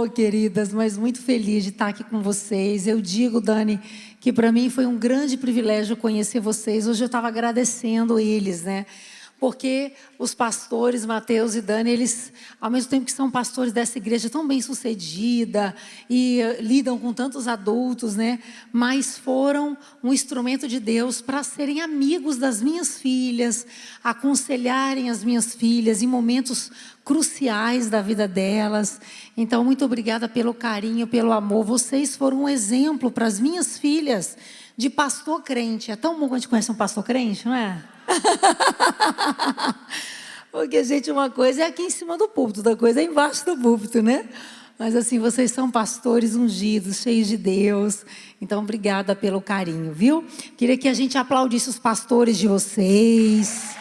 Oh, queridas, mas muito feliz de estar aqui com vocês. Eu digo, Dani, que para mim foi um grande privilégio conhecer vocês. Hoje eu estava agradecendo eles, né? Porque os pastores, Mateus e Dani, eles, ao mesmo tempo que são pastores dessa igreja tão bem sucedida e lidam com tantos adultos, né? Mas foram um instrumento de Deus para serem amigos das minhas filhas, aconselharem as minhas filhas em momentos cruciais da vida delas. Então, muito obrigada pelo carinho, pelo amor. Vocês foram um exemplo para as minhas filhas de pastor crente. É tão bom quando a gente conhece um pastor crente, não é? Porque, gente, uma coisa é aqui em cima do púlpito, outra coisa é embaixo do púlpito, né? Mas assim, vocês são pastores ungidos, cheios de Deus. Então, obrigada pelo carinho, viu? Queria que a gente aplaudisse os pastores de vocês.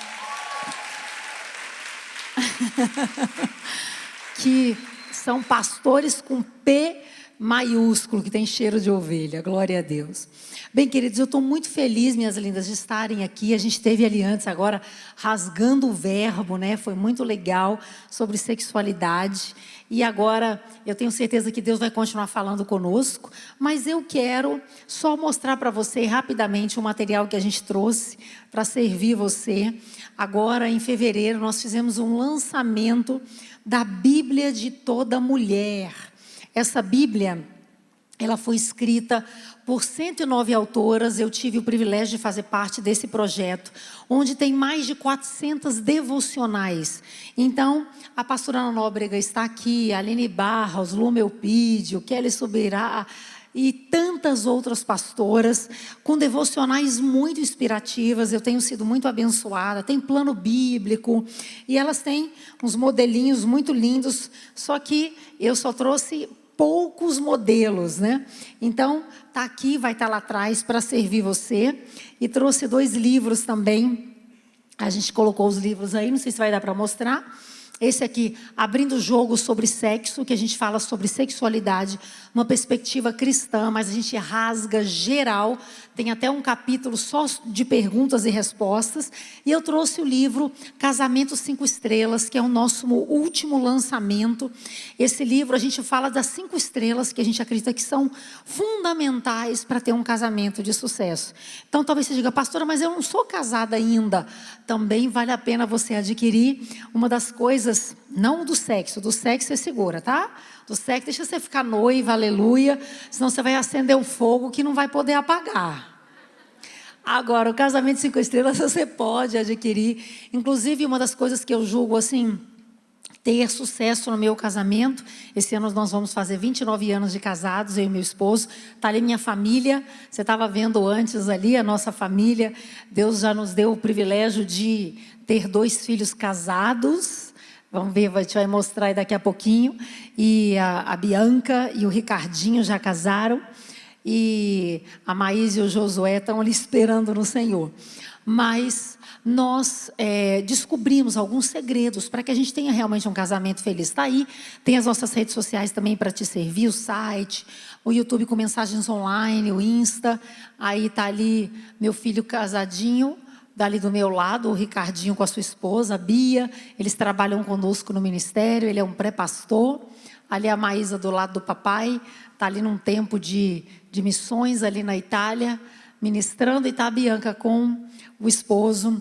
Que são pastores com P maiúsculo, que tem cheiro de ovelha. Glória a Deus. Bem, queridos, eu estou muito feliz, minhas lindas, de estarem aqui. A gente esteve ali antes, agora, rasgando o verbo, né? Foi muito legal, sobre sexualidade. E agora, eu tenho certeza que Deus vai continuar falando conosco. Mas eu quero só mostrar para você, rapidamente, o material que a gente trouxe para servir você. Agora, em fevereiro, nós fizemos um lançamento da Bíblia de toda mulher. Essa Bíblia, ela foi escrita por 109 autoras. Eu tive o privilégio de fazer parte desse projeto, onde tem mais de 400 devocionais. Então, a pastora Ana Nóbrega está aqui, a Aline Barros, Lu Melpídio, Kelly Subirá e tantas outras pastoras, com devocionais muito inspirativas. Eu tenho sido muito abençoada. Tem plano bíblico, e elas têm uns modelinhos muito lindos, só que eu só trouxe poucos modelos, né? Então, tá aqui, vai estar lá atrás para servir você. E trouxe 2 livros também. A gente colocou os livros aí, não sei se vai dar para mostrar. Esse aqui, Abrindo o Jogo sobre Sexo, que a gente fala sobre sexualidade, uma perspectiva cristã, mas a gente rasga geral. Tem até um capítulo só de perguntas e respostas. E eu trouxe o livro Casamento 5 Estrelas, que é o nosso último lançamento. Esse livro, a gente fala das 5 estrelas que a gente acredita que são fundamentais para ter um casamento de sucesso. Então, talvez você diga, pastora, mas eu não sou casada ainda. Também vale a pena você adquirir. Uma das coisas, não do sexo você segura, tá? Do sexo, deixa você ficar noiva, aleluia, senão você vai acender um fogo que não vai poder apagar. Agora, o Casamento 5 Estrelas você pode adquirir. Inclusive, uma das coisas que eu julgo assim, ter sucesso no meu casamento. Esse ano nós vamos fazer 29 anos de casados, eu e meu esposo. Está ali minha família. Você estava vendo antes ali a nossa família. Deus já nos deu o privilégio de ter 2 filhos casados. Vamos ver, a gente vai mostrar aí daqui a pouquinho. E a Bianca e o Ricardinho já casaram. E a Maís e o Josué estão ali esperando no Senhor. Mas nós descobrimos alguns segredos para que a gente tenha realmente um casamento feliz. Está aí, tem as nossas redes sociais também para te servir, o site, o YouTube com mensagens online, o Insta. Aí está ali meu filho casadinho, dali do meu lado, o Ricardinho com a sua esposa, a Bia. Eles trabalham conosco no ministério, ele é um pré-pastor. Ali a Maísa do lado do papai, está ali num tempo de missões ali na Itália, ministrando. E está a Bianca com o esposo,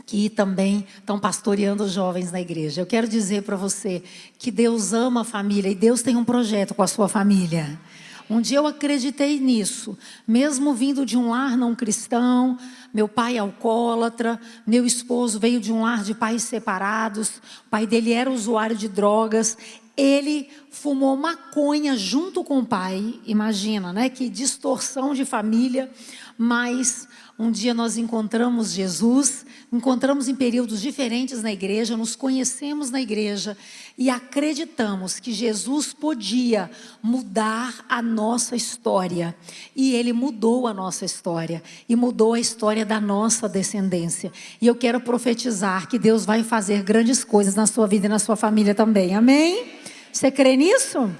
que também estão pastoreando os jovens na igreja. Eu quero dizer para você que Deus ama a família e Deus tem um projeto com a sua família. Um dia eu acreditei nisso, mesmo vindo de um lar não cristão. Meu pai é alcoólatra, meu esposo veio de um lar de pais separados, o pai dele era usuário de drogas. Ele fumou maconha junto com o pai, imagina, né? Que distorção de família. Mas um dia nós encontramos Jesus, encontramos em períodos diferentes na igreja, nos conhecemos na igreja e acreditamos que Jesus podia mudar a nossa história. E Ele mudou a nossa história e mudou a história da nossa descendência. E eu quero profetizar que Deus vai fazer grandes coisas na sua vida e na sua família também. Amém? Você crê nisso?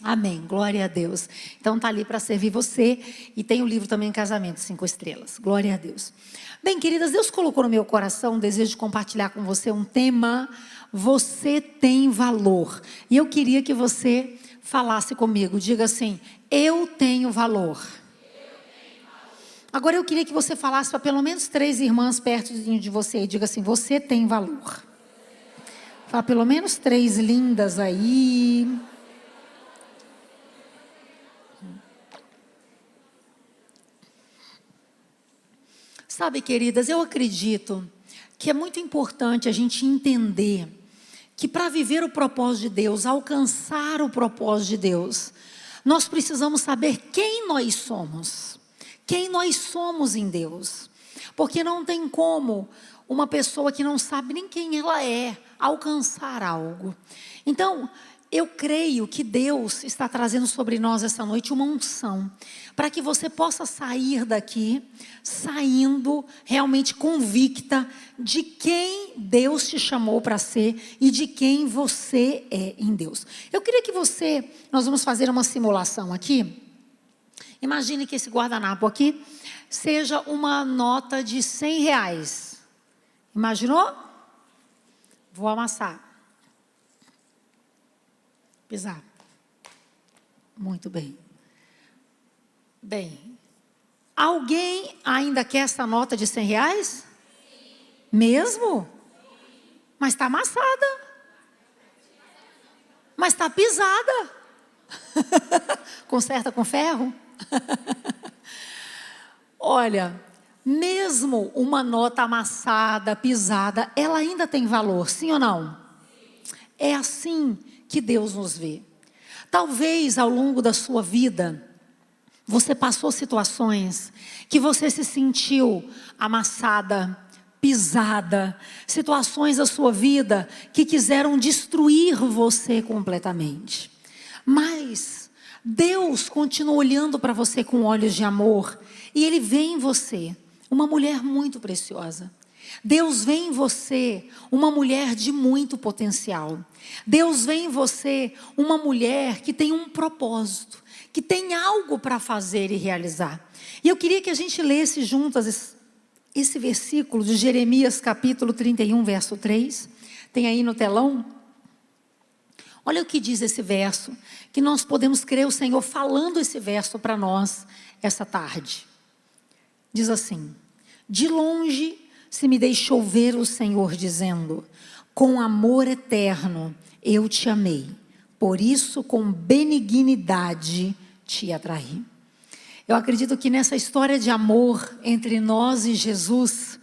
Amém, glória a Deus. Então está ali para servir você. E tem o livro também, Casamento 5 Estrelas. Glória a Deus. Bem, queridas, Deus colocou no meu coração o desejo de compartilhar com você um tema: você tem valor. E eu queria que você falasse comigo, diga assim: eu tenho valor. Agora eu queria que você falasse para pelo menos 3 irmãs perto de você e diga assim: você tem valor. Fala pelo menos 3 lindas aí. Sabe, queridas, eu acredito que é muito importante a gente entender que para viver o propósito de Deus, alcançar o propósito de Deus, nós precisamos saber quem nós somos. Quem nós somos em Deus. Porque não tem como uma pessoa que não sabe nem quem ela é alcançar algo. Então, eu creio que Deus está trazendo sobre nós essa noite uma unção, para que você possa sair daqui, saindo realmente convicta de quem Deus te chamou para ser e de quem você é em Deus. Eu queria que nós vamos fazer uma simulação aqui. Imagine que esse guardanapo aqui seja uma nota de R$100. Imaginou? Vou amassar. Pisar. Muito bem. Bem, alguém ainda quer essa nota de R$100? Sim. Mesmo? Sim. Mas está amassada. Mas está pisada. Conserta com ferro? Olha, mesmo uma nota amassada, pisada, ela ainda tem valor, sim ou não? É assim que Deus nos vê. Talvez ao longo da sua vida, você passou situações que você se sentiu amassada, pisada, situações da sua vida que quiseram destruir você completamente. Mas Deus continua olhando para você com olhos de amor e Ele vê em você uma mulher muito preciosa. Deus vê em você uma mulher de muito potencial. Deus vê em você uma mulher que tem um propósito, que tem algo para fazer e realizar. E eu queria que a gente lesse juntas esse versículo de Jeremias capítulo 31, verso 3. Tem aí no telão. Olha o que diz esse verso, que nós podemos crer o Senhor falando esse verso para nós essa tarde. Diz assim: de longe se me deixou ver o Senhor dizendo: com amor eterno eu te amei, por isso com benignidade te atraí. Eu acredito que nessa história de amor entre nós e Jesus,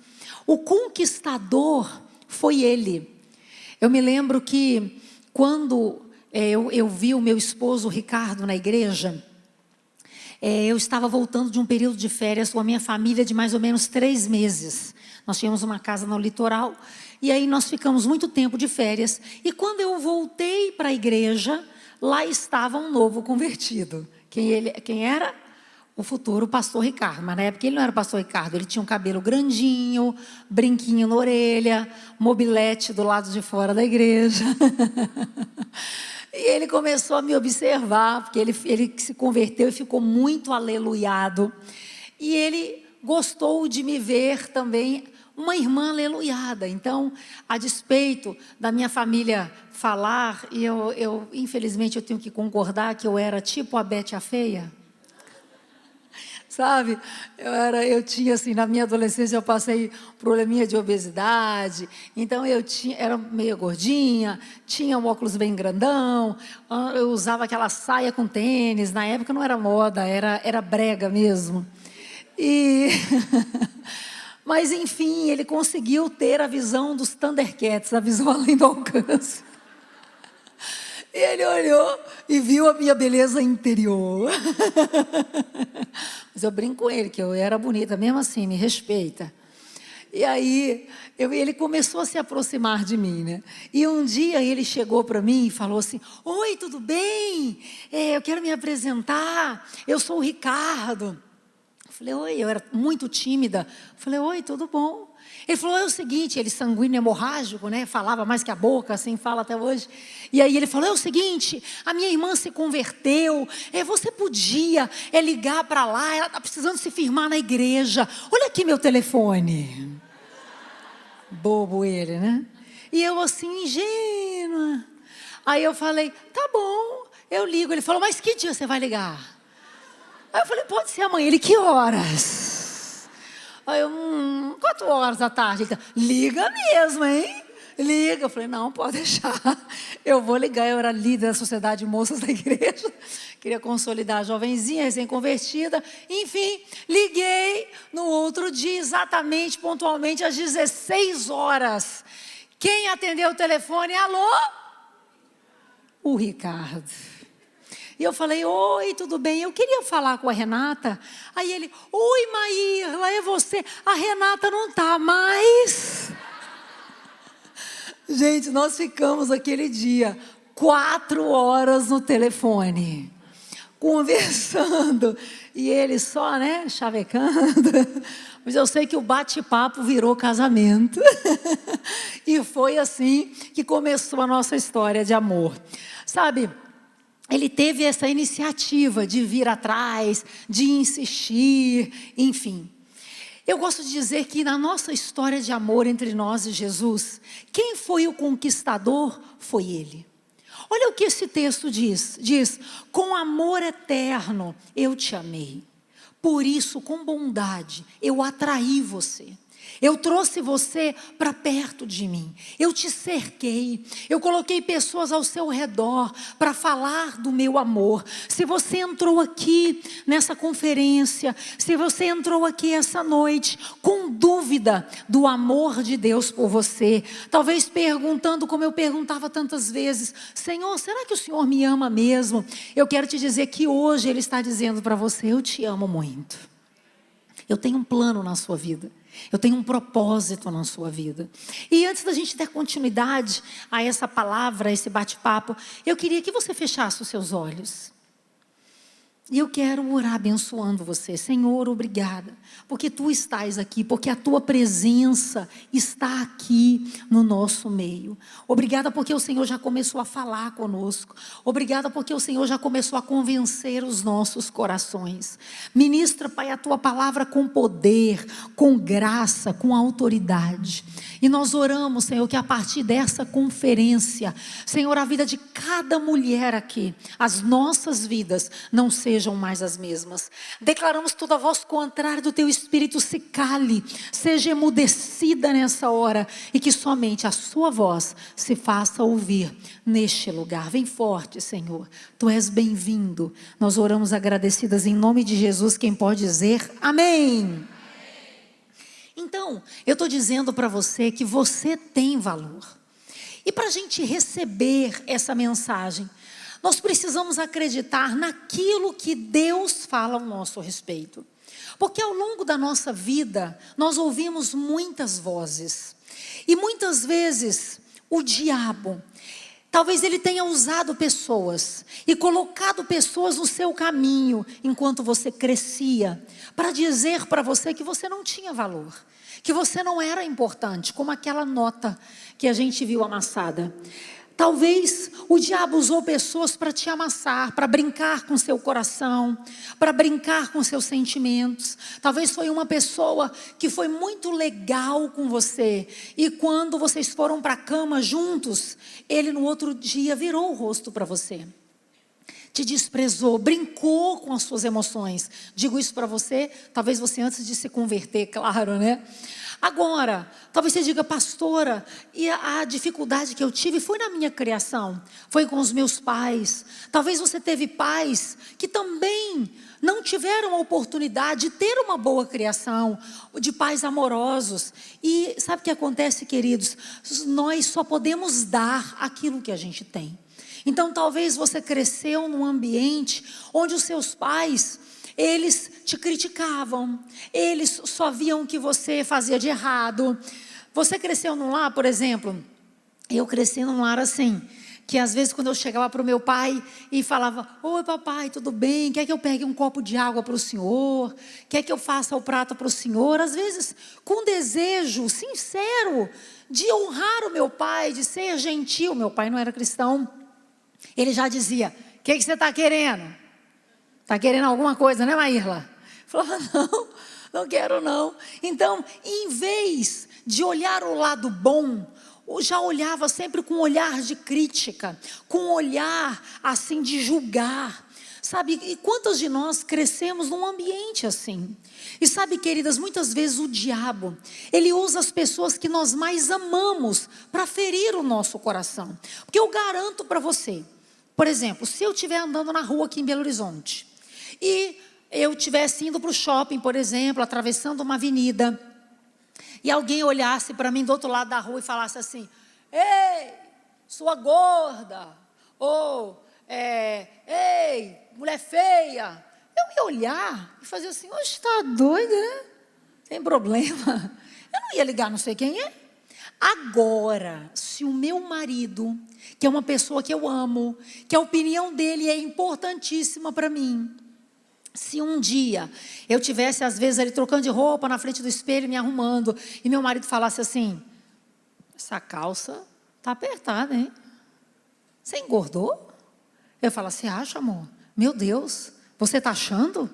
o conquistador foi Ele. Eu me lembro que quando eu vi o meu esposo Ricardo na igreja, eu estava voltando de um período de férias com a minha família de mais ou menos 3 meses. Nós tínhamos uma casa no litoral e aí nós ficamos muito tempo de férias. E quando eu voltei para a igreja, lá estava um novo convertido. Quem era? O futuro pastor Ricardo. Mas na época ele não era o pastor Ricardo, ele tinha um cabelo grandinho, brinquinho na orelha, mobilete do lado de fora da igreja. E ele começou a me observar, porque ele se converteu e ficou muito aleluiado. E ele gostou de me ver também uma irmã aleluiada. Então, a despeito da minha família falar, e infelizmente eu tenho que concordar que eu era tipo a Bete a feia. Sabe, eu tinha assim, na minha adolescência eu passei probleminha de obesidade, então era meio gordinha, tinha um óculos bem grandão, eu usava aquela saia com tênis, na época não era moda, era brega mesmo. Mas enfim, ele conseguiu ter a visão dos Thundercats, a visão além do alcance. E ele olhou e viu a minha beleza interior. Mas eu brinco com ele, que eu era bonita, mesmo assim, me respeita. E aí, ele começou a se aproximar de mim, né? E um dia ele chegou para mim e falou assim: oi, tudo bem? Eu quero me apresentar, eu sou o Ricardo. falei, oi, eu era muito tímida. Falei, oi, tudo bom? Ele falou, é o seguinte, ele sanguíneo hemorrágico, né? Falava mais que a boca, assim fala até hoje. E aí ele falou, é o seguinte, a minha irmã se converteu, você podia ligar para lá, ela está precisando se firmar na igreja. Olha aqui meu telefone. Bobo ele, né? E eu assim, ingênua. Aí eu falei, tá bom, eu ligo. Ele falou, mas que dia você vai ligar? Aí eu falei, pode ser amanhã. Ele, que horas? Aí eu, 4 horas da tarde. Ele, liga mesmo, hein? Liga. Eu falei, não, pode deixar. Eu vou ligar. Eu era líder da sociedade de moças da igreja. Queria consolidar a jovenzinha, recém-convertida. Enfim, liguei no outro dia, exatamente, pontualmente, às 16 horas. Quem atendeu o telefone? Alô? O Ricardo. E eu falei, oi, tudo bem? Eu queria falar com a Renata. Aí ele, oi, Maírla, é você? A Renata não está mais. Gente, nós ficamos aquele dia 4 horas no telefone, conversando. E ele só, né, chavecando. Mas eu sei que o bate-papo virou casamento. E foi assim que começou a nossa história de amor. Sabe, ele teve essa iniciativa de vir atrás, de insistir, enfim. Eu gosto de dizer que na nossa história de amor entre nós e Jesus, quem foi o conquistador foi Ele. Olha o que esse texto diz. Diz, com amor eterno eu te amei. Por isso, com bondade, eu atraí você. Eu trouxe você para perto de mim. Eu te cerquei. Eu coloquei pessoas ao seu redor para falar do meu amor. Se você entrou aqui nessa conferência, se você entrou aqui essa noite com dúvida do amor de Deus por você, talvez perguntando como eu perguntava tantas vezes, Senhor, será que o Senhor me ama mesmo? Eu quero te dizer que hoje Ele está dizendo para você, eu te amo muito. Eu tenho um plano na sua vida. Eu tenho um propósito na sua vida. E antes da gente ter continuidade a essa palavra, a esse bate-papo, eu queria que você fechasse os seus olhos. E eu quero orar abençoando você. Senhor, obrigada, porque Tu estás aqui, porque a Tua presença está aqui no nosso meio. Obrigada porque o Senhor já começou a falar conosco. Obrigada porque o Senhor já começou a convencer os nossos corações. Ministra, Pai, a Tua palavra com poder, com graça, com autoridade. E nós oramos, Senhor, que a partir dessa conferência, Senhor, a vida de cada mulher aqui, as nossas vidas não sejam mais as mesmas. Declaramos toda voz contrária do Teu Espírito se cale, seja emudecida nessa hora e que somente a Sua voz se faça ouvir neste lugar. Vem forte, Senhor, Tu és bem-vindo. Nós oramos agradecidas em nome de Jesus. Quem pode dizer amém? Então, eu estou dizendo para você que você tem valor. E para a gente receber essa mensagem, nós precisamos acreditar naquilo que Deus fala ao nosso respeito. Porque ao longo da nossa vida, nós ouvimos muitas vozes. E muitas vezes, o diabo, talvez ele tenha usado pessoas e colocado pessoas no seu caminho, enquanto você crescia, para dizer para você que você não tinha valor. Que você não era importante, como aquela nota que a gente viu amassada. Talvez o diabo usou pessoas para te amassar, para brincar com seu coração, para brincar com seus sentimentos. Talvez foi uma pessoa que foi muito legal com você e quando vocês foram para a cama juntos, ele no outro dia virou o rosto para você. Te desprezou, brincou com as suas emoções. Digo isso para você, talvez você antes de se converter, claro, né? Agora, talvez você diga, pastora, e a dificuldade que eu tive foi na minha criação, foi com os meus pais. Talvez você teve pais que também não tiveram a oportunidade de ter uma boa criação, de pais amorosos. E sabe o que acontece, queridos? Nós só podemos dar aquilo que a gente tem. Então talvez você cresceu num ambiente onde os seus pais, eles te criticavam, eles só viam o que você fazia de errado. Você cresceu num lar, por exemplo, eu cresci num lar assim, que às vezes quando eu chegava para o meu pai e falava: oi papai, tudo bem? Quer que eu pegue um copo de água para o senhor? Quer que eu faça o prato para o senhor? Às vezes com desejo sincero de honrar o meu pai, de ser gentil. Meu pai não era cristão. Ele já dizia: o que você está querendo? Está querendo alguma coisa, né, Maírla? Falava: não, não quero não. Então, em vez de olhar o lado bom, eu já olhava sempre com um olhar de crítica, com um olhar assim de julgar. Sabe, e quantas de nós crescemos num ambiente assim? E sabe, queridas, muitas vezes o diabo, ele usa as pessoas que nós mais amamos para ferir o nosso coração. Porque eu garanto para você, por exemplo, se eu estiver andando na rua aqui em Belo Horizonte, e eu estivesse indo para o shopping, por exemplo, atravessando uma avenida, e alguém olhasse para mim do outro lado da rua e falasse assim: ei, sua gorda, ou ei, mulher feia. Eu ia olhar e fazer assim: hoje está doida, né? Tem problema. Eu não ia ligar, não sei quem é. Agora, se o meu marido, que é uma pessoa que eu amo, que a opinião dele é importantíssima para mim, se um dia eu tivesse, às vezes, ali trocando de roupa na frente do espelho, me arrumando, e meu marido falasse assim: essa calça está apertada, hein? Você engordou? Eu falasse: você acha, amor? Meu Deus, você está achando?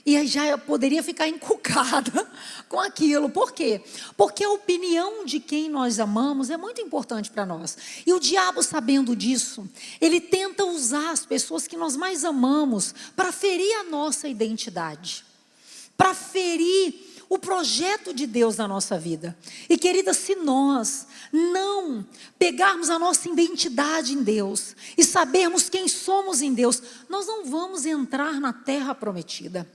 E aí já eu poderia ficar encucada com aquilo. Por quê? Porque a opinião de quem nós amamos é muito importante para nós. E o diabo, sabendo disso, ele tenta usar as pessoas que nós mais amamos para ferir a nossa identidade, para ferir o projeto de Deus na nossa vida. E querida, se nós não pegarmos a nossa identidade em Deus e sabermos quem somos em Deus, nós não vamos entrar na terra prometida.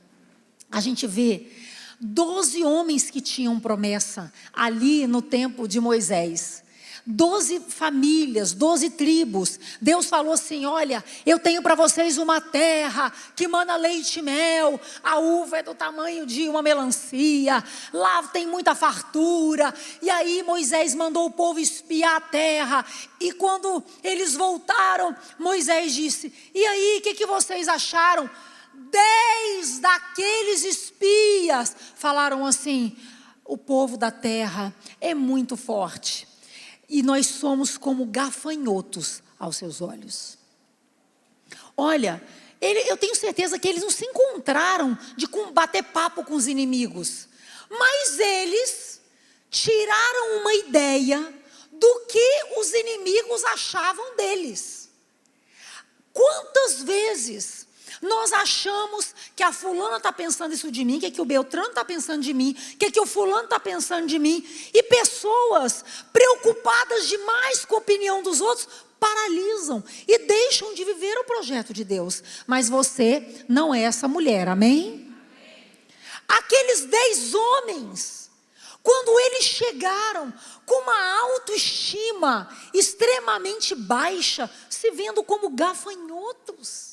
A gente vê 12 homens que tinham promessa ali no tempo de Moisés. 12 famílias, 12 tribos. Deus falou assim: olha, eu tenho para vocês uma terra que mana leite e mel. A uva é do tamanho de uma melancia. Lá tem muita fartura. E aí Moisés mandou o povo espiar a terra. E quando eles voltaram, Moisés disse: e aí, o que vocês acharam? 10 daqueles espias falaram assim: o povo da terra é muito forte, e nós somos como gafanhotos aos seus olhos. Olha, eu tenho certeza que eles não se encontraram de bater papo com os inimigos, mas eles tiraram uma ideia do que os inimigos achavam deles. Quantas vezes nós achamos que a fulana está pensando isso de mim, que o Beltrano está pensando de mim, que o fulano está pensando de mim, e pessoas preocupadas demais com a opinião dos outros paralisam e deixam de viver o projeto de Deus. Mas você não é essa mulher, amém? Aqueles 10 homens, quando eles chegaram com uma autoestima extremamente baixa, se vendo como gafanhotos,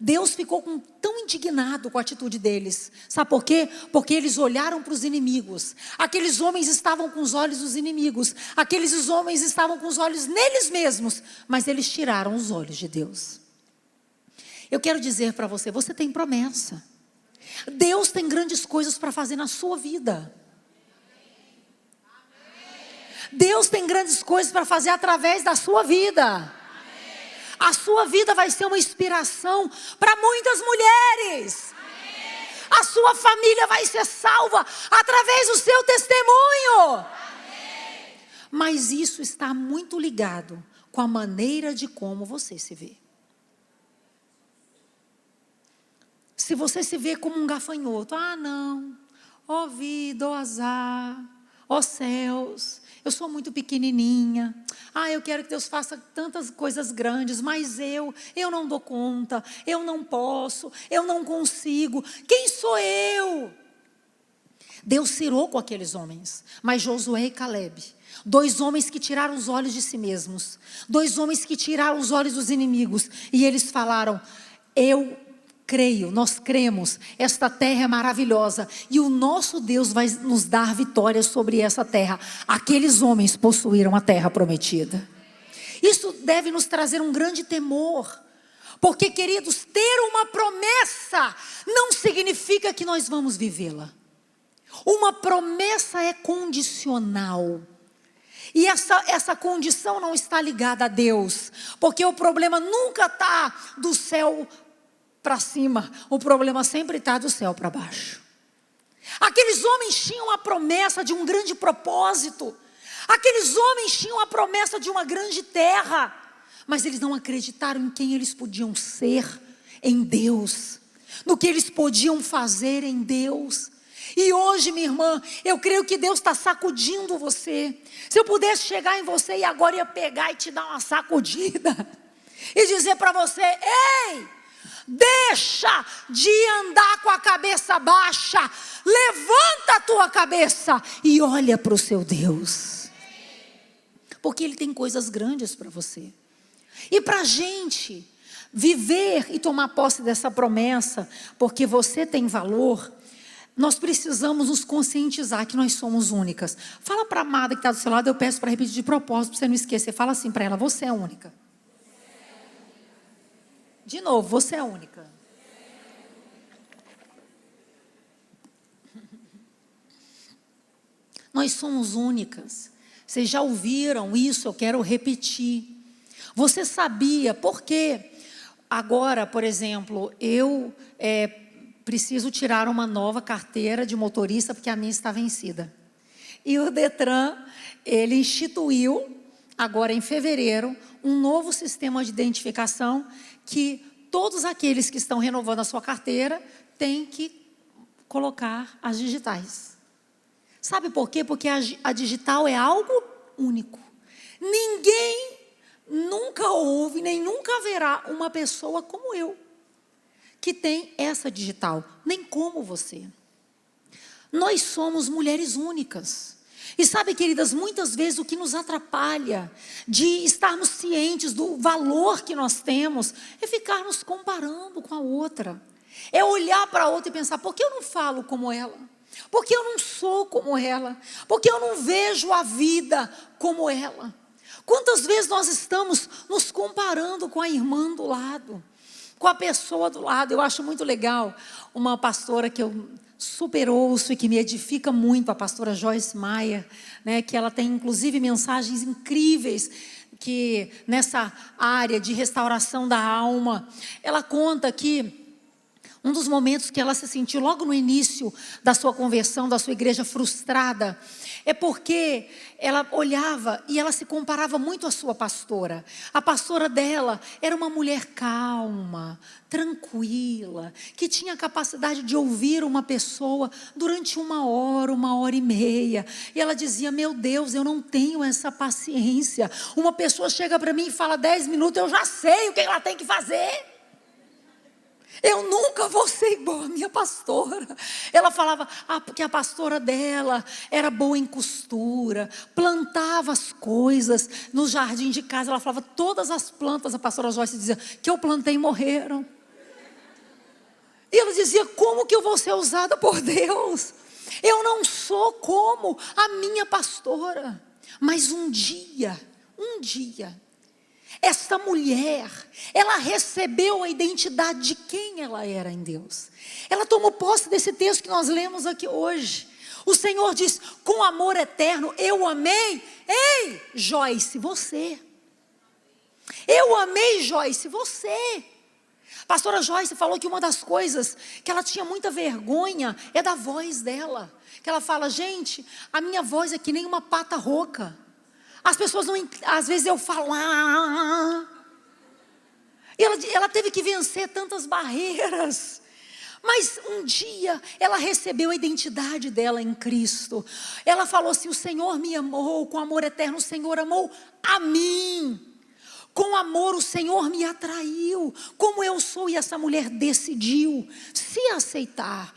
Deus ficou tão indignado com a atitude deles. Sabe por quê? Porque eles olharam para os inimigos. Aqueles homens estavam com os olhos dos inimigos. Aqueles homens estavam com os olhos neles mesmos. Mas eles tiraram os olhos de Deus. Eu quero dizer para você, você tem promessa. Deus tem grandes coisas para fazer na sua vida. Deus tem grandes coisas para fazer através da sua vida. A sua vida vai ser uma inspiração para muitas mulheres. Amém. A sua família vai ser salva através do seu testemunho. Amém. Mas isso está muito ligado com a maneira de como você se vê. Se você se vê como um gafanhoto: ah não, ó vida, ó azar, ó céus, eu sou muito pequenininha. Ah, eu quero que Deus faça tantas coisas grandes, mas eu não dou conta, eu não posso, eu não consigo. Quem sou eu? Deus cirou com aqueles homens, mas Josué e Caleb, 2 homens que tiraram os olhos de si mesmos, 2 homens que tiraram os olhos dos inimigos, e eles falaram: eu creio, nós cremos, esta terra é maravilhosa e o nosso Deus vai nos dar vitória sobre essa terra. Aqueles homens possuíram a terra prometida. Isso deve nos trazer um grande temor. Porque, queridos, ter uma promessa não significa que nós vamos vivê-la. Uma promessa é condicional. E essa condição não está ligada a Deus. Porque o problema nunca está do céu para cima. O problema sempre está do céu para baixo. Aqueles homens tinham a promessa de um grande propósito. Aqueles homens tinham a promessa de uma grande terra. Mas eles não acreditaram em quem eles podiam ser em Deus. No que eles podiam fazer em Deus. E hoje, minha irmã, eu creio que Deus está sacudindo você. Se eu pudesse chegar em você e agora ia pegar e te dar uma sacudida. E dizer para você: ei, deixa de andar com a cabeça baixa. Levanta a tua cabeça e olha para o seu Deus. Porque Ele tem coisas grandes para você. E para a gente viver e tomar posse dessa promessa, porque você tem valor, nós precisamos nos conscientizar que nós somos únicas. Fala para a amada que está do seu lado, eu peço para repetir de propósito, para você não esquecer. Fala assim para ela: você é única. De novo, você é única. Nós somos únicas. Vocês já ouviram isso, eu quero repetir. Você sabia por quê? Agora, por exemplo, eu preciso tirar uma nova carteira de motorista porque a minha está vencida. E o Detran, ele instituiu, agora em fevereiro, um novo sistema de identificação que todos aqueles que estão renovando a sua carteira têm que colocar as digitais. Sabe por quê? Porque a digital é algo único. Ninguém nunca houve, nem nunca haverá uma pessoa como eu, que tem essa digital, nem como você. Nós somos mulheres únicas. E sabe, queridas, muitas vezes o que nos atrapalha de estarmos cientes do valor que nós temos é ficar nos comparando com a outra. É olhar para a outra e pensar: por que eu não falo como ela? Por que eu não sou como ela? Por que eu não vejo a vida como ela? Quantas vezes nós estamos nos comparando com a irmã do lado, com a pessoa do lado? Eu acho muito legal uma pastora que eu super ouço e que me edifica muito, a pastora Joyce Meyer, né, que ela tem inclusive mensagens incríveis que nessa área de restauração da alma. Ela conta que um dos momentos que ela se sentiu logo no início da sua conversão, da sua igreja frustrada, é porque ela olhava e ela se comparava muito à sua pastora. A pastora dela era uma mulher calma, tranquila, que tinha a capacidade de ouvir uma pessoa durante 1 hora, 1 hora e meia. E ela dizia: meu Deus, eu não tenho essa paciência. Uma pessoa chega para mim e fala 10 minutos, eu já sei o que ela tem que fazer. Eu nunca vou ser igual a minha pastora. Ela falava porque a pastora dela era boa em costura, plantava as coisas no jardim de casa. Ela falava: todas as plantas, a pastora Joyce dizia, que eu plantei morreram. E ela dizia: como que eu vou ser usada por Deus? Eu não sou como a minha pastora. Mas um dia, esta mulher, ela recebeu a identidade de quem ela era em Deus. Ela tomou posse desse texto que nós lemos aqui hoje. O Senhor diz: com amor eterno eu amei. Ei, Joyce, você. Eu amei, Joyce, você. Pastora Joyce falou que uma das coisas que ela tinha muita vergonha é da voz dela. Que ela fala: gente, a minha voz é que nem uma pata rouca. As pessoas não, às vezes eu falo, E ela teve que vencer tantas barreiras. Mas um dia ela recebeu a identidade dela em Cristo. Ela falou assim: o Senhor me amou com amor eterno, o Senhor amou a mim. Com amor o Senhor me atraiu, como eu sou. E essa mulher decidiu se aceitar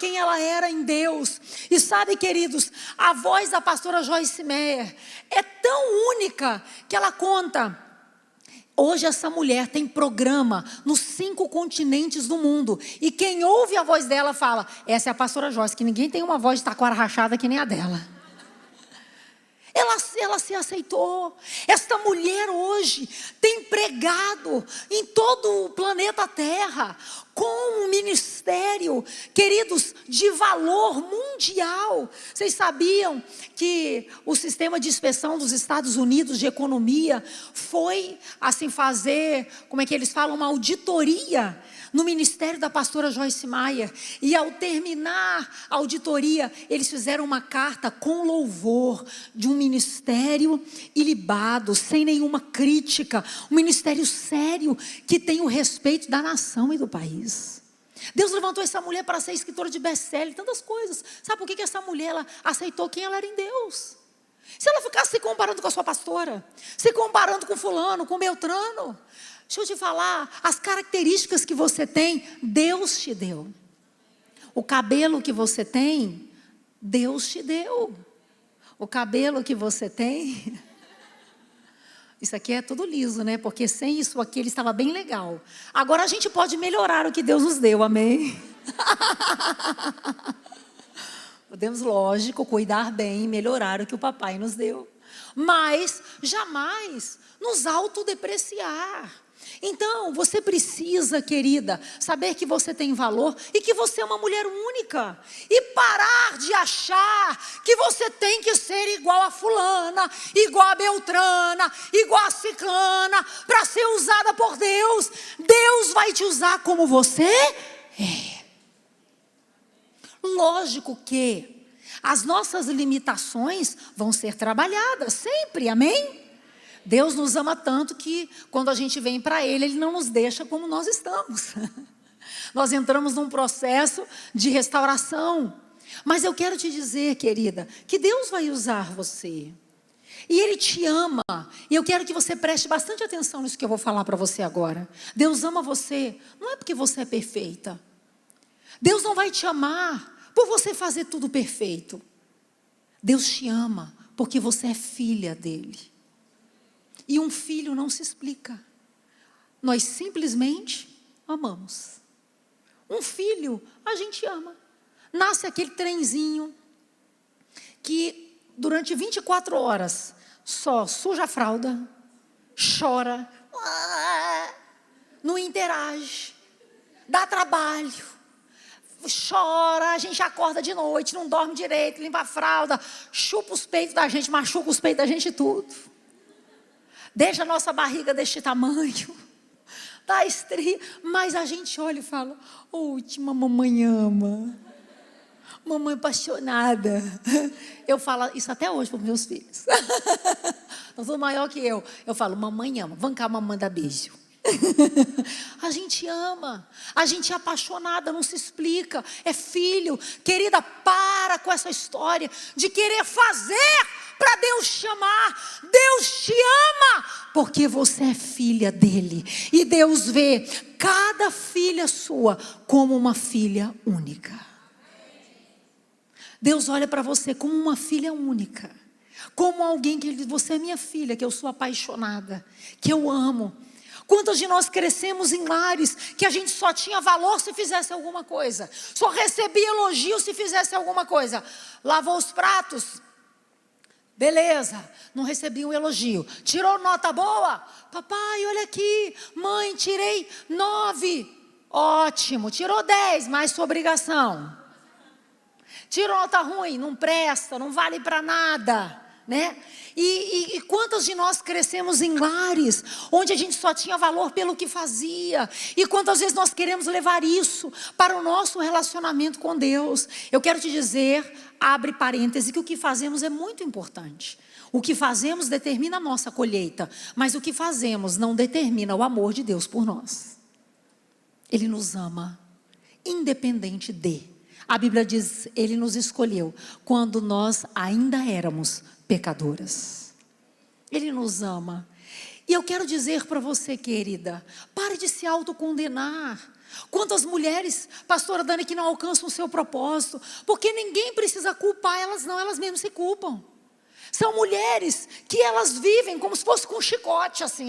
quem ela era em Deus. E sabe, queridos, a voz da pastora Joyce Meyer é tão única que ela conta. Hoje essa mulher tem programa nos 5 continentes do mundo. E quem ouve a voz dela fala: essa é a pastora Joyce, que ninguém tem uma voz de taquara rachada que nem a dela. Ela se aceitou. Esta mulher hoje tem pregado em todo o planeta Terra com um ministério, queridos, de valor mundial. Vocês sabiam que o sistema de inspeção dos Estados Unidos de economia foi assim fazer, como é que eles falam, uma auditoria no ministério da pastora Joyce Meyer, e ao terminar a auditoria, eles fizeram uma carta com louvor de um ministério ilibado, sem nenhuma crítica, um ministério sério, que tem o respeito da nação e do país. Deus levantou essa mulher para ser escritora de best-seller, tantas coisas. Sabe por que essa mulher ela aceitou quem ela era em Deus? Se ela ficasse se comparando com a sua pastora, se comparando com fulano, com Beltrano, deixa eu te falar, as características que você tem, Deus te deu. O cabelo que você tem, Deus te deu. O cabelo que você tem, isso aqui é tudo liso, né? Porque sem isso aqui ele estava bem legal. Agora a gente pode melhorar o que Deus nos deu, amém? Podemos, lógico, cuidar bem e melhorar o que o papai nos deu. Mas jamais nos autodepreciar. Então, você precisa, querida, saber que você tem valor e que você é uma mulher única. E parar de achar que você tem que ser igual a fulana, igual a Beltrana, igual a ciclana, para ser usada por Deus. Deus vai te usar como você é. Lógico que as nossas limitações vão ser trabalhadas sempre, amém? Deus nos ama tanto que quando a gente vem para Ele, Ele não nos deixa como nós estamos. Nós entramos num processo de restauração. Mas eu quero te dizer, querida, que Deus vai usar você. E Ele te ama. E eu quero que você preste bastante atenção nisso que eu vou falar para você agora. Deus ama você, não é porque você é perfeita. Deus não vai te amar por você fazer tudo perfeito. Deus te ama porque você é filha dEle. E um filho não se explica. Nós simplesmente amamos. Um filho, a gente ama. Nasce aquele trenzinho que durante 24 horas só suja a fralda, chora, não interage, dá trabalho, chora, a gente acorda de noite, não dorme direito, limpa a fralda, chupa os peitos da gente, machuca os peitos da gente tudo. Deixa a nossa barriga deste tamanho, dá estria, mas a gente olha e fala, última, mamãe ama, mamãe apaixonada. Eu falo isso até hoje para os meus filhos. Não sou maior que eu falo, mamãe ama, vem cá, mamãe dá beijo. A gente ama, a gente é apaixonada, não se explica, é filho. Querida, para com essa história de querer fazer para Deus te amar. Deus te ama porque você é filha dele. E Deus vê cada filha sua como uma filha única. Deus olha para você como uma filha única, como alguém que ele diz, você é minha filha, que eu sou apaixonada, que eu amo. Quantos de nós crescemos em lares que a gente só tinha valor se fizesse alguma coisa, só recebia elogio se fizesse alguma coisa? Lavou os pratos, beleza, não recebi um elogio. Tirou nota boa? Papai, olha aqui, mãe, tirei 9. Ótimo, tirou 10, mais sua obrigação. Tirou nota ruim, não presta, não vale para nada, né? E quantas de nós crescemos em lares onde a gente só tinha valor pelo que fazia? E quantas vezes nós queremos levar isso para o nosso relacionamento com Deus? Eu quero te dizer, abre parêntese, que o que fazemos é muito importante. O que fazemos determina a nossa colheita, mas o que fazemos não determina o amor de Deus por nós. Ele nos ama, independente de. A Bíblia diz, Ele nos escolheu quando nós ainda éramos pecadoras. Ele nos ama. E eu quero dizer para você, querida, pare de se autocondenar. Quantas mulheres, pastora Dani, que não alcançam o seu propósito, porque ninguém precisa culpar elas não, elas mesmas se culpam. São mulheres que elas vivem como se fosse com um chicote, assim,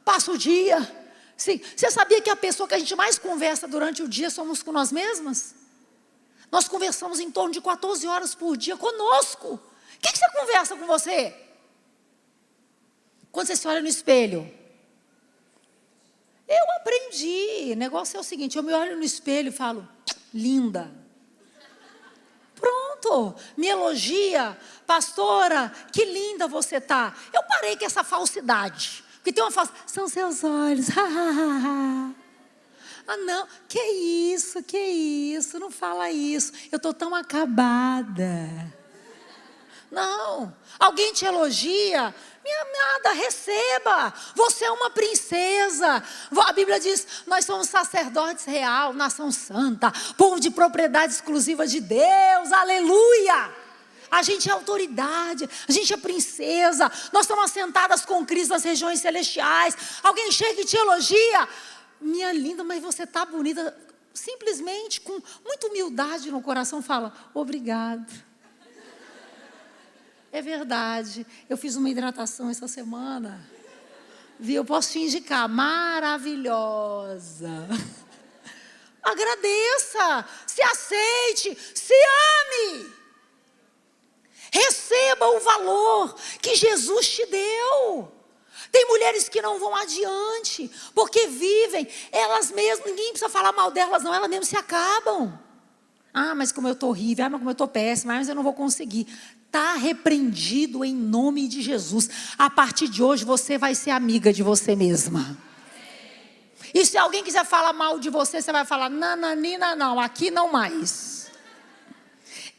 passa o dia. Sim. Você sabia que a pessoa que a gente mais conversa durante o dia somos com nós mesmas? Nós conversamos em torno de 14 horas por dia conosco. O que você conversa com você? Quando você se olha no espelho. Eu aprendi. O negócio é o seguinte, eu me olho no espelho e falo, linda. Pronto, me elogia, pastora, que linda você tá. Eu parei com essa falsidade. Porque tem uma falsidade, são seus olhos. Ah não, que isso, não fala isso. Eu estou tão acabada. Não, alguém te elogia, minha amada, receba. Você é uma princesa. A Bíblia diz, nós somos sacerdotes real, nação santa, povo de propriedade exclusiva de Deus, aleluia. A gente é autoridade, a gente é princesa, nós estamos assentadas com Cristo nas regiões celestiais. Alguém chega e te elogia, minha linda, mas você está bonita. Simplesmente, com muita humildade no coração, fala, obrigado. É verdade, eu fiz uma hidratação essa semana, viu? Eu posso te indicar, maravilhosa. Agradeça, se aceite, se ame. Receba o valor que Jesus te deu. Tem mulheres que não vão adiante, porque vivem, elas mesmas, ninguém precisa falar mal delas não, elas mesmas se acabam. Ah, mas como eu estou horrível, ah, mas como eu estou péssima, mas eu não vou conseguir. Está repreendido em nome de Jesus. A partir de hoje você vai ser amiga de você mesma. E se alguém quiser falar mal de você, você vai falar, nananina não, aqui não mais.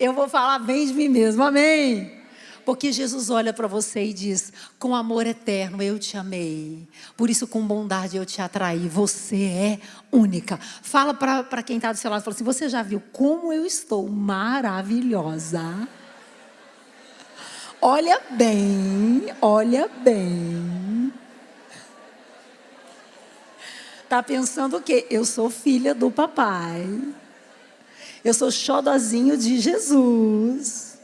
Eu vou falar bem de mim mesmo, amém? Porque Jesus olha para você e diz, com amor eterno eu te amei. Por isso com bondade eu te atraí. Você é única. Fala para quem está do seu lado, fala assim, você já viu como eu estou maravilhosa? Olha bem, olha bem. Está pensando o quê? Eu sou filha do papai. Eu sou xodozinho de Jesus.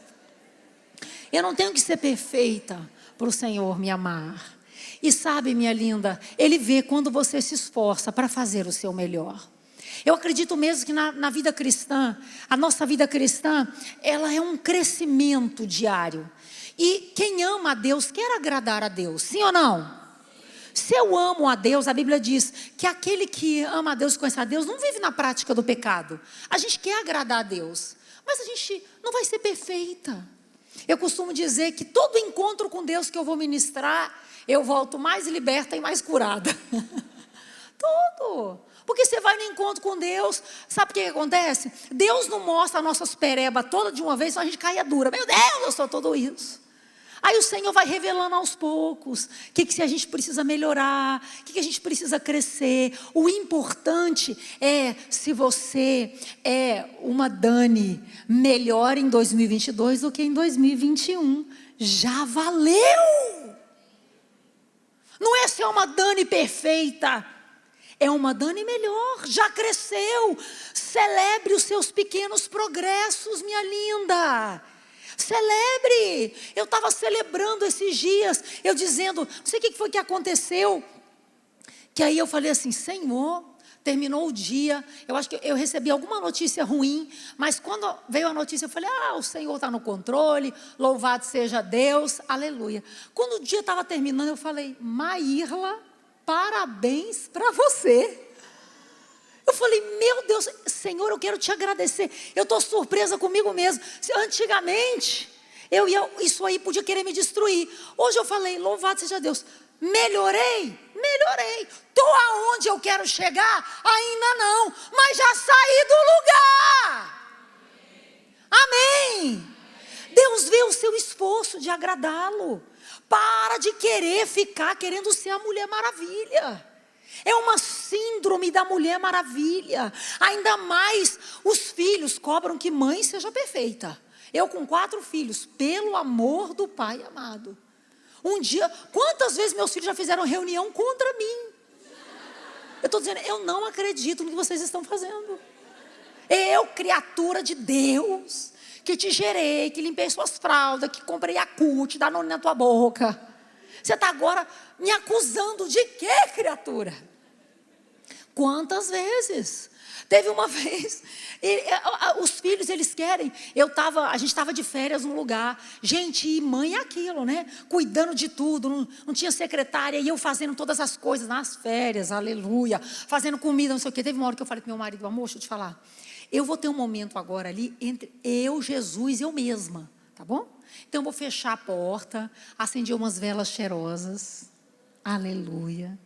Eu não tenho que ser perfeita para o Senhor me amar. E sabe, minha linda, Ele vê quando você se esforça para fazer o seu melhor. Eu acredito mesmo que na vida cristã, a nossa vida cristã, ela é um crescimento diário. E quem ama a Deus quer agradar a Deus, sim ou não? Se eu amo a Deus, a Bíblia diz que aquele que ama a Deus e conhece a Deus não vive na prática do pecado. A gente quer agradar a Deus, mas a gente não vai ser perfeita. Eu costumo dizer que todo encontro com Deus que eu vou ministrar, eu volto mais liberta e mais curada. Todo. Porque você vai no encontro com Deus, sabe o que acontece? Deus não mostra a nossa pereba toda de uma vez, só a gente caia dura. Meu Deus, eu sou tudo isso. Aí o Senhor vai revelando aos poucos o que a gente precisa melhorar, o que a gente precisa crescer. O importante é, se você é uma Dani melhor em 2022 do que em 2021. Já valeu! Não é ser uma Dani perfeita, é uma Dani melhor, já cresceu. Celebre os seus pequenos progressos, minha linda. Celebre. Eu estava celebrando esses dias, eu dizendo, não sei o que foi que aconteceu, que aí eu falei assim, Senhor, terminou o dia, eu acho que eu recebi alguma notícia ruim, mas quando veio a notícia eu falei, o Senhor está no controle, louvado seja Deus, aleluia. Quando o dia estava terminando eu falei, Maírla, parabéns para você. Eu falei, meu Deus, Senhor, eu quero te agradecer. Eu estou surpresa comigo mesmo. Antigamente, isso aí podia querer me destruir. Hoje eu falei, louvado seja Deus. Melhorei. Estou aonde eu quero chegar? Ainda não, mas já saí do lugar. Amém. Deus vê o seu esforço de agradá-lo. Para de querer ficar querendo ser a Mulher Maravilha. É uma síndrome da Mulher Maravilha. Ainda mais os filhos cobram que mãe seja perfeita. Eu com 4 filhos, pelo amor do Pai amado. Um dia, quantas vezes meus filhos já fizeram reunião contra mim? Eu estou dizendo, eu não acredito no que vocês estão fazendo. Eu, criatura de Deus, que te gerei, que limpei suas fraldas, que comprei Yakult, Danone na tua boca. Você está agora me acusando de quê, criatura? Quantas vezes? Teve uma vez, os filhos, eles querem. A gente estava de férias num lugar. Gente, e mãe é aquilo, né? Cuidando de tudo, não tinha secretária. E eu fazendo todas as coisas nas férias, aleluia. Fazendo comida, não sei o quê. Teve uma hora que eu falei para meu marido, amor, deixa eu te falar. Eu vou ter um momento agora ali entre eu, Jesus e eu mesma, tá bom? Então eu vou fechar a porta, acender umas velas cheirosas. Aleluia.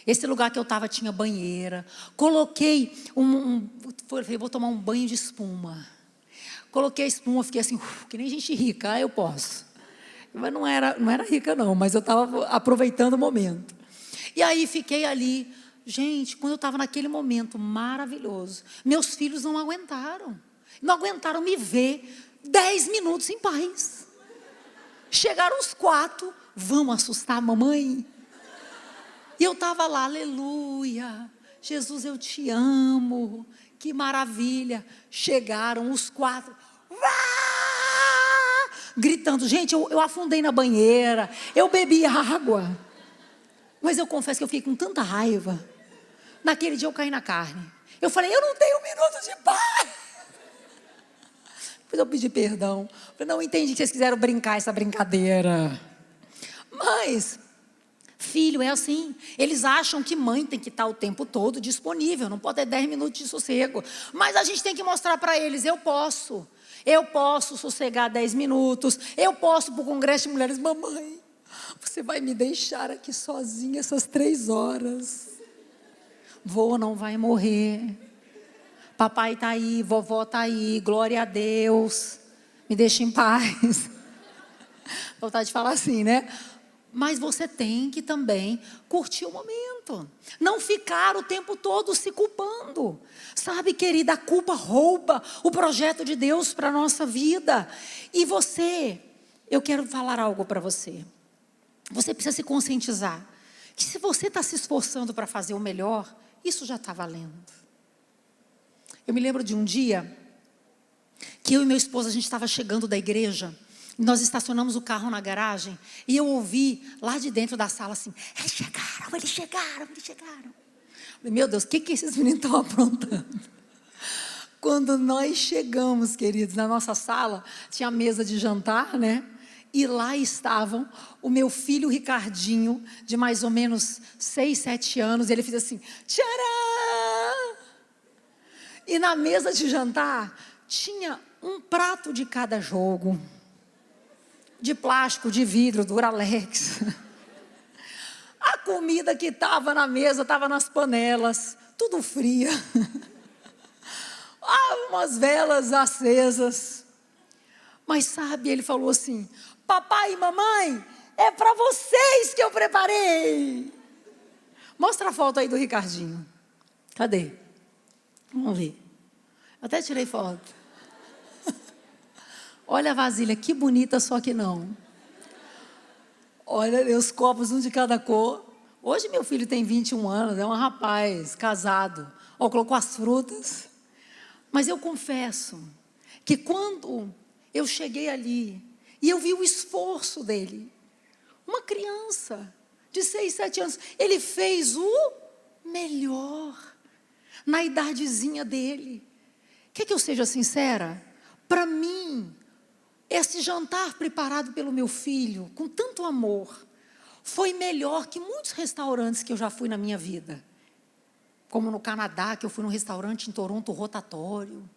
Esse lugar que eu estava tinha banheira. Coloquei falei, vou tomar um banho de espuma. Coloquei a espuma, fiquei assim, que nem gente rica, eu posso. Mas não era rica não, mas eu estava aproveitando o momento. E aí fiquei ali. Gente, quando eu estava naquele momento maravilhoso, meus filhos não aguentaram. Não aguentaram me ver 10 minutos em paz. Chegaram os 4, vão assustar a mamãe? E eu estava lá, aleluia, Jesus, eu te amo, que maravilha. Chegaram os 4, gritando. Gente, eu afundei na banheira, eu bebi água. Mas eu confesso que eu fiquei com tanta raiva. Naquele dia eu caí na carne. Eu falei, eu não tenho um minuto de paz. Depois eu pedi perdão. Eu não entendi que vocês quiseram brincar essa brincadeira. Mas filho é assim, eles acham que mãe tem que estar o tempo todo disponível, não pode ter 10 minutos de sossego. Mas a gente tem que mostrar para eles, eu posso sossegar 10 minutos, eu posso para o Congresso de Mulheres. Mamãe, você vai me deixar aqui sozinha essas 3 horas? Vô não vai morrer, papai está aí, vovó está aí, glória a Deus, me deixa em paz. Vontade de falar assim, né? Mas você tem que também curtir o momento. Não ficar o tempo todo se culpando. Sabe, querida, a culpa rouba o projeto de Deus para a nossa vida. E eu quero falar algo para você. Você precisa se conscientizar que se você está se esforçando para fazer o melhor, isso já está valendo. Eu me lembro de um dia que eu e meu esposo, a gente estava chegando da igreja. Nós estacionamos o carro na garagem e eu ouvi lá de dentro da sala assim, eles chegaram. Falei, meu Deus, o que esses meninos estão aprontando? Quando nós chegamos, queridos, na nossa sala, tinha mesa de jantar, né? E lá estavam o meu filho Ricardinho, de mais ou menos 6, 7 anos, ele fez assim, tcharam! E na mesa de jantar, tinha um prato de cada jogo. De plástico, de vidro, Duralex. A comida que estava na mesa, estava nas panelas, tudo fria. Umas velas acesas. Mas sabe, ele falou assim, papai e mamãe, é para vocês que eu preparei. Mostra a foto aí do Ricardinho. Cadê? Vamos ver. Eu até tirei foto. Olha a vasilha, que bonita, só que não. Olha os copos, um de cada cor. Hoje meu filho tem 21 anos, é um rapaz, casado. Ó, colocou as frutas. Mas eu confesso que quando eu cheguei ali e eu vi o esforço dele, uma criança de 6, 7 anos, ele fez o melhor na idadezinha dele. Quer que eu seja sincera? Para mim, esse jantar preparado pelo meu filho, com tanto amor, foi melhor que muitos restaurantes que eu já fui na minha vida. Como no Canadá, que eu fui num restaurante em Toronto, rotatório.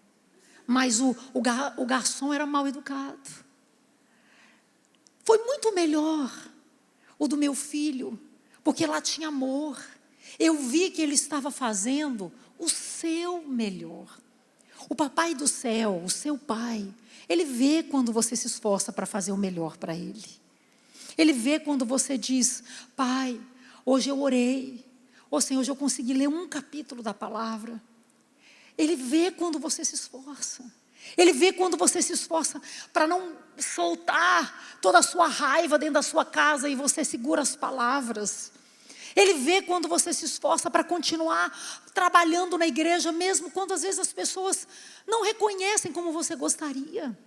Mas o garçom era mal educado. Foi muito melhor o do meu filho, porque lá tinha amor. Eu vi que ele estava fazendo o seu melhor. O papai do céu, o seu pai, ele vê quando você se esforça para fazer o melhor para ele. Ele vê quando você diz, pai, hoje eu orei. Ou Senhor, hoje eu consegui ler um capítulo da palavra. Ele vê quando você se esforça. Ele vê quando você se esforça para não soltar toda a sua raiva dentro da sua casa e você segura as palavras. Ele vê quando você se esforça para continuar trabalhando na igreja, mesmo quando às vezes as pessoas não reconhecem como você gostaria.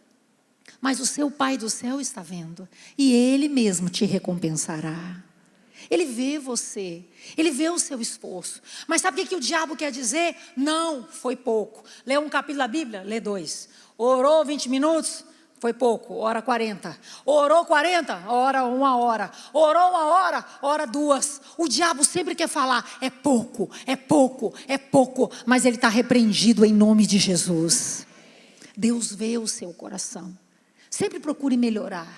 Mas o seu Pai do céu está vendo, e Ele mesmo te recompensará. Ele vê você, Ele vê o seu esforço. Mas sabe o que o diabo quer dizer? Não, foi pouco. Lê um capítulo da Bíblia? Lê 2. Orou 20 minutos? Foi pouco, ora 40. Orou 40? Ora 1 hora. Orou 1 hora? Ora 2. O diabo sempre quer falar, é pouco, é pouco, é pouco. Mas ele está repreendido em nome de Jesus. Deus vê o seu coração. Sempre procure melhorar.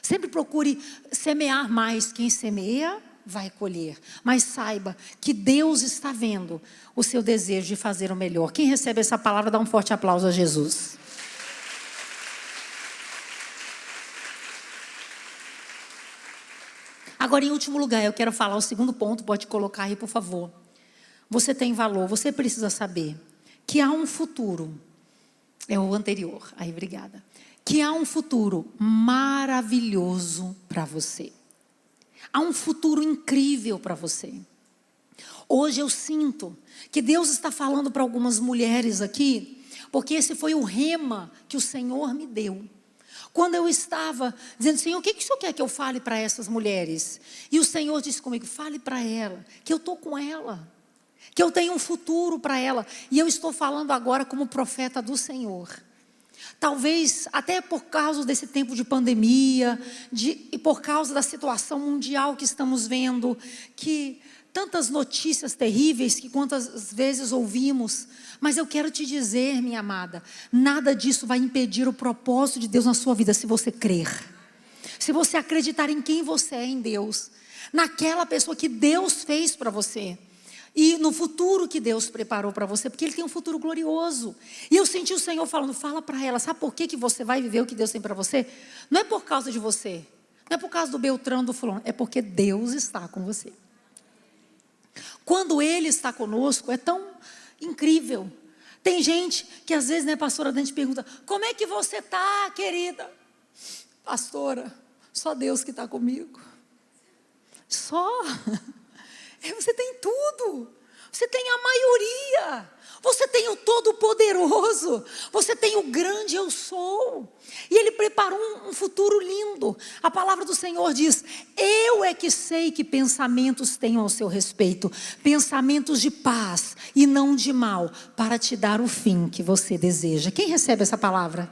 Sempre procure semear mais. Quem semeia, vai colher. Mas saiba que Deus está vendo o seu desejo de fazer o melhor. Quem recebe essa palavra, dá um forte aplauso a Jesus. Agora, em último lugar, eu quero falar o segundo ponto. Pode colocar aí, por favor. Você tem valor. Você precisa saber que há um futuro. É o anterior. Aí, obrigada. Que há um futuro maravilhoso para você. Há um futuro incrível para você. Hoje eu sinto que Deus está falando para algumas mulheres aqui, porque esse foi o rema que o Senhor me deu. Quando eu estava dizendo, Senhor, o que o Senhor quer que eu fale para essas mulheres? E o Senhor disse comigo, fale para ela, que eu estou com ela, que eu tenho um futuro para ela. E eu estou falando agora como profeta do Senhor. Talvez até por causa desse tempo de pandemia, e por causa da situação mundial que estamos vendo, que tantas notícias terríveis que quantas vezes ouvimos, mas eu quero te dizer, minha amada, nada disso vai impedir o propósito de Deus na sua vida, se você crer, se você acreditar em quem você é em Deus, naquela pessoa que Deus fez para você, e no futuro que Deus preparou para você, porque Ele tem um futuro glorioso. E eu senti o Senhor falando, fala para ela, sabe por que você vai viver o que Deus tem para você? Não é por causa de você, não é por causa do Beltrano, do fulano, é porque Deus está com você. Quando Ele está conosco, é tão incrível. Tem gente que às vezes, né, pastora, a gente pergunta, como é que você está, querida? Pastora, só Deus que está comigo. Só. Você tem tudo. Você tem a maioria. Você tem o Todo-Poderoso. Você tem o grande eu sou. E Ele preparou um futuro lindo. A palavra do Senhor diz, eu é que sei que pensamentos tenho ao seu respeito. Pensamentos de paz e não de mal, para te dar o fim que você deseja. Quem recebe essa palavra?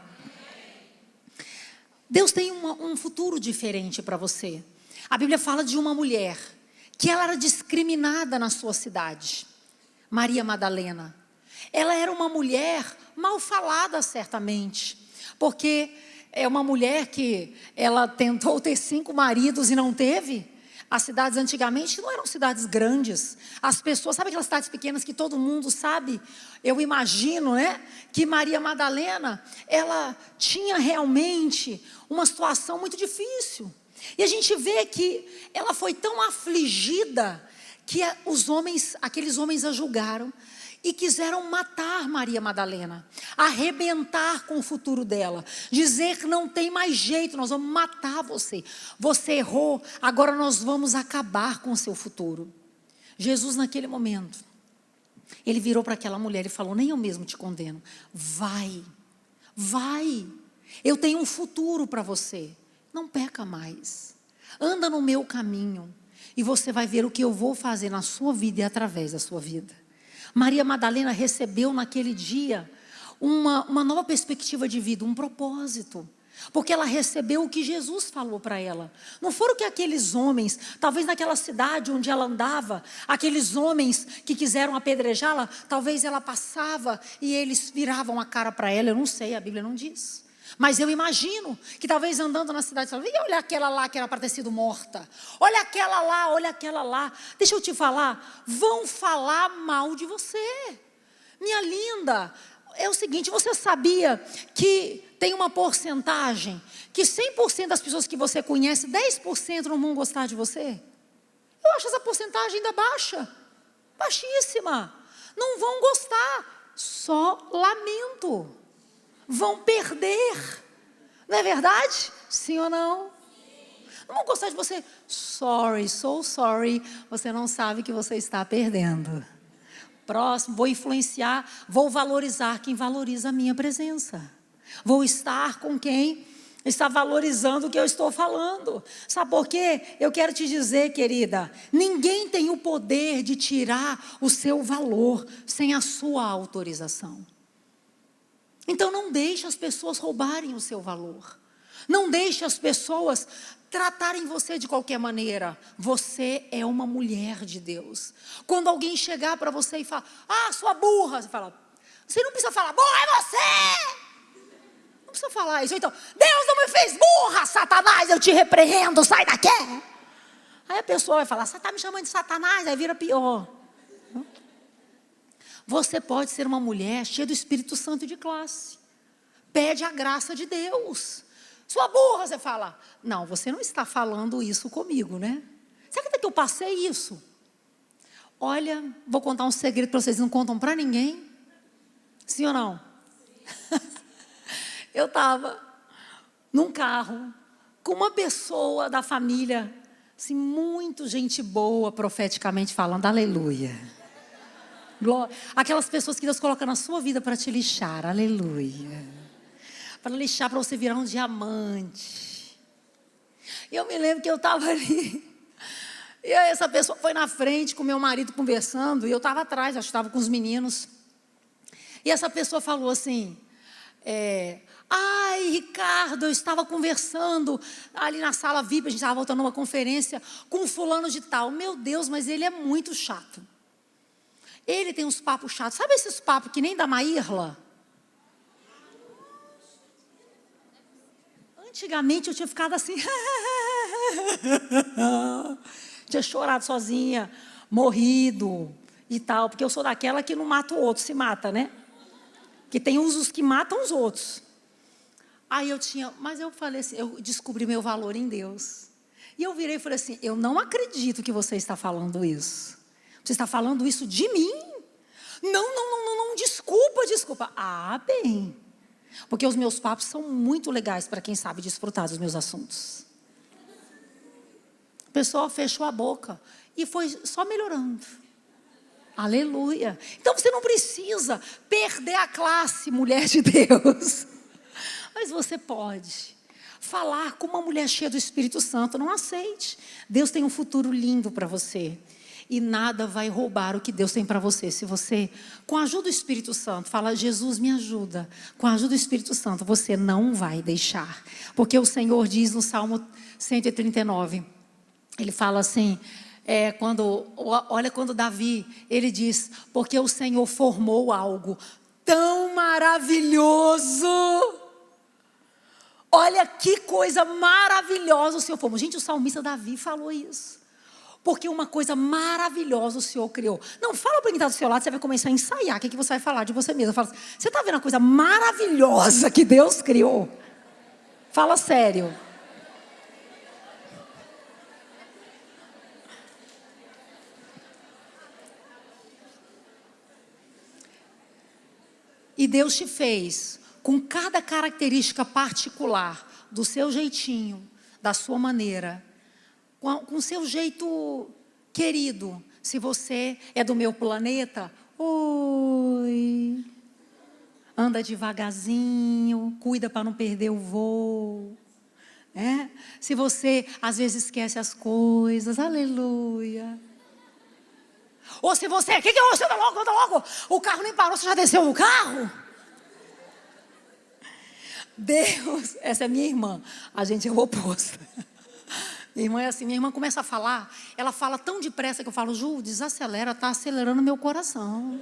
Deus tem um futuro diferente para você. A Bíblia fala de uma mulher que ela era discriminada na sua cidade. Maria Madalena. Ela era uma mulher mal falada, certamente, porque é uma mulher que ela tentou ter 5 maridos e não teve. As cidades antigamente não eram cidades grandes. As pessoas, sabe aquelas cidades pequenas que todo mundo sabe? Eu imagino, né, que Maria Madalena, ela tinha realmente uma situação muito difícil. E a gente vê que ela foi tão afligida que aqueles homens a julgaram e quiseram matar Maria Madalena, arrebentar com o futuro dela, dizer que não tem mais jeito, nós vamos matar você. Você errou, agora nós vamos acabar com o seu futuro. Jesus, naquele momento, Ele virou para aquela mulher e falou, nem eu mesmo te condeno. Vai, eu tenho um futuro para você. Não peca mais, anda no meu caminho e você vai ver o que eu vou fazer na sua vida e através da sua vida. Maria Madalena recebeu naquele dia uma nova perspectiva de vida, um propósito, porque ela recebeu o que Jesus falou para ela. Não foram que aqueles homens, talvez naquela cidade onde ela andava, aqueles homens que quiseram apedrejá-la, talvez ela passava e eles viravam a cara para ela, eu não sei, a Bíblia não diz. Mas eu imagino que talvez andando na cidade, olha aquela lá que era para ter sido morta. Olha aquela lá. Deixa eu te falar, vão falar mal de você. Minha linda, é o seguinte, você sabia que tem uma porcentagem, que 100% das pessoas que você conhece, 10% não vão gostar de você? Eu acho essa porcentagem ainda baixa, baixíssima. Não vão gostar, só lamento. Vão perder, não é verdade? Sim ou não? Não vão gostar de você? Sorry, so sorry, você não sabe que você está perdendo. Próximo, vou influenciar, vou valorizar quem valoriza a minha presença. Vou estar com quem está valorizando o que eu estou falando. Sabe por quê? Eu quero te dizer, querida, ninguém tem o poder de tirar o seu valor sem a sua autorização. Então não deixe as pessoas roubarem o seu valor. Não deixe as pessoas tratarem você de qualquer maneira. Você é uma mulher de Deus. Quando alguém chegar para você e falar, sua burra, você fala, você não precisa falar, burra é você! Não precisa falar isso. Então, Deus não me fez burra, Satanás, eu te repreendo, sai daqui. Aí a pessoa vai falar, você está me chamando de Satanás, aí vira pior. Você pode ser uma mulher cheia do Espírito Santo de classe. Pede a graça de Deus. Sua burra, você fala, não, você não está falando isso comigo, né? Você acredita que eu passei isso? Olha, vou contar um segredo para vocês, não contam para ninguém? Sim ou não? Eu estava num carro com uma pessoa da família, assim, muito gente boa, profeticamente falando, aleluia. Glória. Aquelas pessoas que Deus coloca na sua vida para te lixar, aleluia. Para lixar, para você virar um diamante. E eu me lembro que eu estava ali, e aí essa pessoa foi na frente com meu marido conversando, e eu estava atrás, acho que estava com os meninos. E essa pessoa falou assim, ai, Ricardo, eu estava conversando ali na sala VIP, a gente estava voltando uma conferência com um fulano de tal. Meu Deus, mas ele é muito chato. Ele tem uns papos chatos. Sabe esses papos que nem da Maírla? Antigamente eu tinha ficado assim. Tinha chorado sozinha, morrido e tal. Porque eu sou daquela que não mata o outro, se mata, né? Que tem uns que matam os outros. Aí mas eu falei assim, eu descobri meu valor em Deus. E eu virei e falei assim, eu não acredito que você está falando isso. Você está falando isso de mim? Não, desculpa. Bem. Porque os meus papos são muito legais para quem sabe desfrutar dos meus assuntos. A pessoa fechou a boca e foi só melhorando. Aleluia. Então você não precisa perder a classe, mulher de Deus. Mas você pode falar com uma mulher cheia do Espírito Santo. Não aceite. Deus tem um futuro lindo para você. E nada vai roubar o que Deus tem para você. Se você, com a ajuda do Espírito Santo, fala, Jesus me ajuda. Com a ajuda do Espírito Santo, você não vai deixar. Porque o Senhor diz no Salmo 139, ele fala assim, olha quando Davi, ele diz, porque o Senhor formou algo tão maravilhoso. Olha que coisa maravilhosa o Senhor formou. Gente, o salmista Davi falou isso. Porque uma coisa maravilhosa o Senhor criou. Não, fala para quem está do seu lado, você vai começar a ensaiar. O que você vai falar de você mesmo? Fala assim, você está vendo a coisa maravilhosa que Deus criou? Fala sério. E Deus te fez com cada característica particular, do seu jeitinho, da sua maneira, com o seu jeito querido. Se você é do meu planeta, oi, anda devagarzinho, cuida para não perder o voo. Se você às vezes esquece as coisas, aleluia. Ou se você, o que você anda logo, o carro nem parou, você já desceu no carro? Deus, essa é minha irmã, a gente é o oposto. Minha irmã é assim, minha irmã começa a falar, ela fala tão depressa que eu falo, Ju, desacelera, está acelerando meu coração.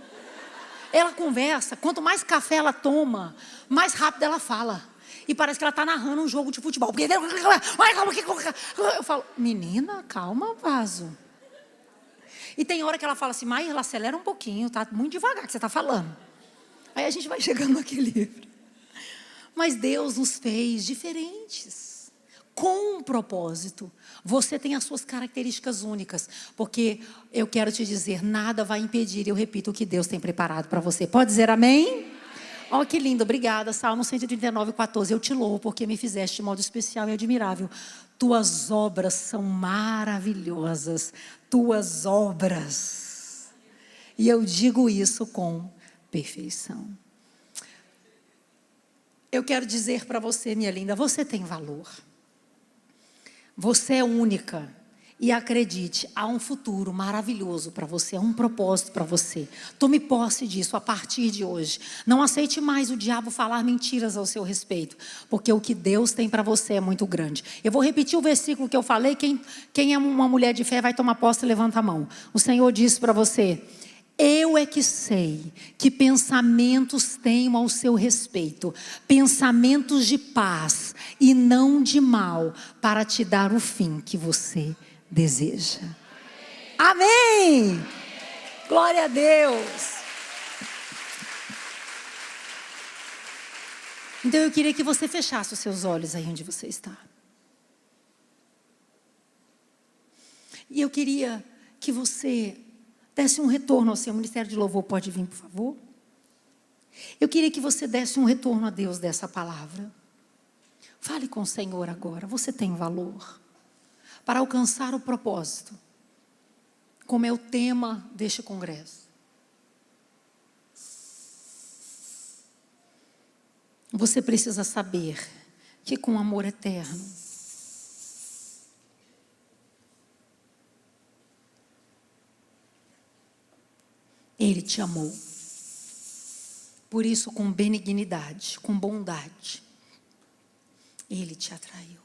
Ela conversa, quanto mais café ela toma, mais rápido ela fala. E parece que ela está narrando um jogo de futebol. Eu falo, menina, calma, vaso. E tem hora que ela fala assim, Maíra, acelera um pouquinho, tá muito devagar que você está falando. Aí a gente vai chegando no equilíbrio. Mas Deus nos fez diferentes, com um propósito. Você tem as suas características únicas, porque eu quero te dizer, nada vai impedir, eu repito, o que Deus tem preparado para você. Pode dizer amém? Olha que lindo, obrigada. Salmo 139, 14. Eu te louvo porque me fizeste de modo especial e admirável. Tuas obras são maravilhosas. Tuas obras. E eu digo isso com perfeição. Eu quero dizer para você, minha linda, você tem valor. Você é única. E acredite, há um futuro maravilhoso para você, há um propósito para você. Tome posse disso a partir de hoje. Não aceite mais o diabo falar mentiras ao seu respeito, porque o que Deus tem para você é muito grande. Eu vou repetir o versículo que eu falei. Quem é uma mulher de fé vai tomar posse e levanta a mão. O Senhor disse para você: eu é que sei que pensamentos tenho ao seu respeito, pensamentos de paz e não de mal, para te dar o fim que você deseja. Amém! Glória a Deus! Então eu queria que você fechasse os seus olhos aí onde você está. E eu queria que você desse um retorno ao seu ministério de louvor. Pode vir, por favor? Eu queria que você desse um retorno a Deus dessa palavra. Fale com o Senhor agora. Você tem valor para alcançar o propósito, como é o tema deste congresso. Você precisa saber que com amor eterno, Ele te amou. Por isso, com benignidade, com bondade, Ele te atraiu.